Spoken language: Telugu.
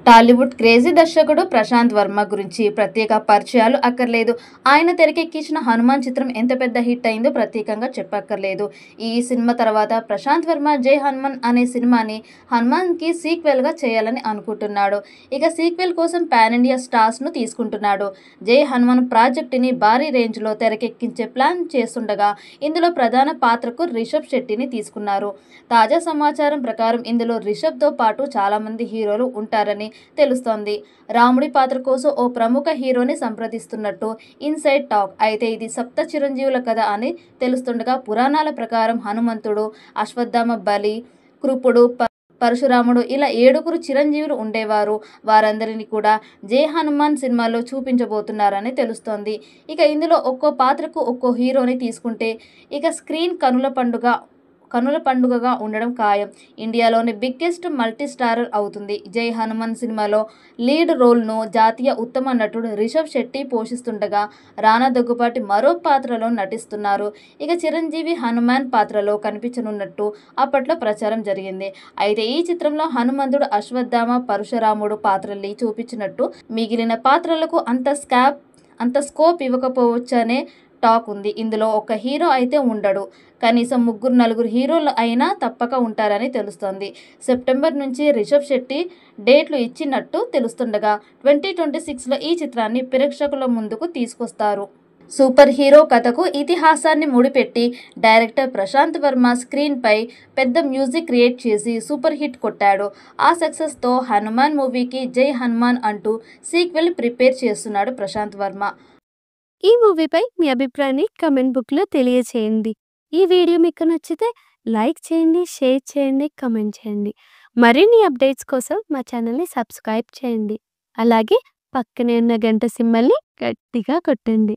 టాలీవుడ్ క్రేజీ దర్శకుడు ప్రశాంత్ వర్మ గురించి ప్రత్యేక పరిచయాలు అక్కర్లేదు. ఆయన తెరకెక్కించిన హనుమాన్ చిత్రం ఎంత పెద్ద హిట్ అయిందో ప్రత్యేకంగా చెప్పక్కర్లేదు. ఈ సినిమా తర్వాత ప్రశాంత్ వర్మ జై హనుమాన్ అనే సినిమాని హనుమాన్కి సీక్వెల్గా చేయాలని అనుకుంటున్నాడు. ఇక సీక్వెల్ కోసం పాన్ ఇండియా స్టార్స్ను తీసుకుంటున్నాడు. జై హనుమాన్ ప్రాజెక్టుని భారీ రేంజ్లో తెరకెక్కించే ప్లాన్ చేస్తుండగా ఇందులో ప్రధాన పాత్రకు రిషబ్ శెట్టిని తీసుకున్నారు. తాజా సమాచారం ప్రకారం ఇందులో రిషబ్తో పాటు చాలామంది హీరోలు ఉంటారని తెలుస్తోంది. రాముడి పాత్ర కోసం ఓ ప్రముఖ హీరోని సంప్రదిస్తున్నట్టు ఇన్సైడ్ టాక్. అయితే ఇది సప్త చిరంజీవుల కథ అని తెలుస్తుండగా పురాణాల ప్రకారం హనుమంతుడు, అశ్వత్థామ, బలి, కృపుడు, పరశురాముడు ఇలా 7 చిరంజీవులు ఉండేవారు. వారందరినీ కూడా జై హనుమాన్ సినిమాలో చూపించబోతున్నారని తెలుస్తోంది. ఇక ఇందులో ఒక్కో పాత్రకు ఒక్కో హీరోని తీసుకుంటే ఇక స్క్రీన్ కనుల పండుగగా ఉండడం ఖాయం. ఇండియాలోని బిగ్గెస్ట్ మల్టీ స్టారర్ అవుతుంది. జై హనుమాన్ సినిమాలో లీడ్ రోల్ను జాతీయ ఉత్తమ నటుడు రిషబ్ శెట్టి పోషిస్తుండగా రానా దగ్గుపాటి మరో పాత్రలో నటిస్తున్నారు. ఇక చిరంజీవి హనుమాన్ పాత్రలో కనిపించనున్నట్టు అప్పట్లో ప్రచారం జరిగింది. అయితే ఈ చిత్రంలో హనుమంతుడు, అశ్వత్థామ, పరశురాముడు పాత్రల్ని చూపించినట్టు మిగిలిన పాత్రలకు అంత స్కోప్ ఇవ్వకపోవచ్చనే టాక్ ఉంది. ఇందులో ఒక హీరో అయితే ఉండడు. కనీసం 3-4 హీరోలు అయినా తప్పక ఉంటారని తెలుస్తోంది. సెప్టెంబర్ నుంచి రిషబ్ శెట్టి డేట్లు ఇచ్చినట్టు తెలుస్తుండగా 2026లో ఈ చిత్రాన్ని ప్రేక్షకుల ముందుకు తీసుకొస్తారు. సూపర్ హీరో కథకు ఇతిహాసాన్ని ముడిపెట్టి డైరెక్టర్ ప్రశాంత్ వర్మ స్క్రీన్పై పెద్ద మ్యూజిక్ క్రియేట్ చేసి సూపర్ హిట్ కొట్టాడు. ఆ సక్సెస్తో హనుమాన్ మూవీకి జై హనుమాన్ అంటూ సీక్వెల్ ప్రిపేర్ చేస్తున్నాడు ప్రశాంత్ వర్మ. ఈ మూవీపై మీ అభిప్రాయాన్ని కమెంట్ బుక్లో తెలియచేయండి. ఈ వీడియో మీకు నచ్చితే లైక్ చేయండి, షేర్ చేయండి, కమెంట్ చేయండి. మరిన్ని అప్డేట్స్ కోసం మా ఛానల్ని సబ్స్క్రైబ్ చేయండి. అలాగే పక్కనే ఉన్న గంట సింబల్ని గట్టిగా కొట్టండి.